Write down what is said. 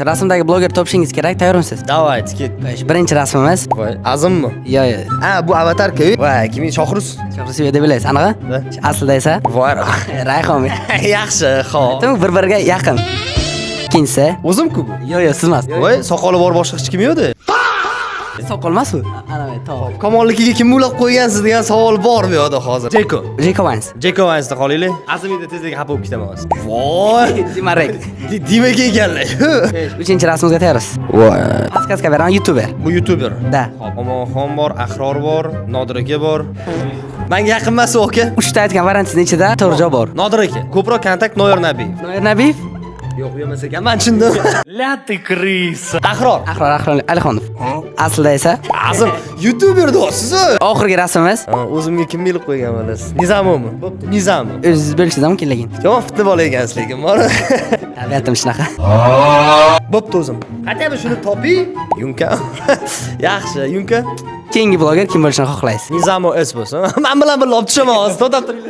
Rasmdagi bloger topishingiz kerak, tayyormisiz? Давайте, ket. Birinchi rasmimiz. Voy, Azimmi? Yo'q. Ha, bu avatarka. Voy, kim? Shohrus. Shohrusov deb bilaysiz, anaqa? Aslida esa Voy. Rayhon. Yaxshi, xo'p. Tum bir-biriga yaqin. Ikkinchisi. O'zim-ku bu. Yo'q, siz emas. Voy, soqoli bor boshqa hech kim yo'qdi. Soqol emas bu. Ana bu to'g'ri. Kamolligiga kim ulab qo'ygansiz degan savol bor bu yoqda hozir. Jeko. Jeko Vans. Jeko Vansda qolaylik. Azimida tezlik xafa bo'lib ketaman hozir. Voy. Dimarek. Demak ekanlar. Uchinchi rasmimizga tayyorsiz. Voy. Podkastga beraman, YouTuber. Bu YouTuber. Da. Omonxon bor, Ahror bor, Nodir aka bor. Menga yaqin emas u aka. 3 ta aytgan variantingiz ichida to'g'ri javob bor. Nodir aka. Ko'proq kontakt Noyor Nabiyev. Noir Nabiyev. Yo'q, emas ekan. Men tushundim. Ля ты крыса. Ahror. Ahror Alixonov. Aslida esa Azim, YouTuber do'siz. oxirgi rasmimiz. O'zimga kim bilib qo'ygan bilasiz? Nizamovmi? Bo'pti, Nizamov. O'zingiz bilishingiz mumkin lekin. Yomon fitna bola ekansiz lekin, bor. Tabiatim shunaqa. Bo'pti o'zim. Qat'iy shuni toping. Yunka. Yaxshi, Yunka. Keyingi bloger kim bo'lishini xohlaysiz? Nizamov es bo'lsin. Men bilan birga olib tushaman hozir. To'xtab turing.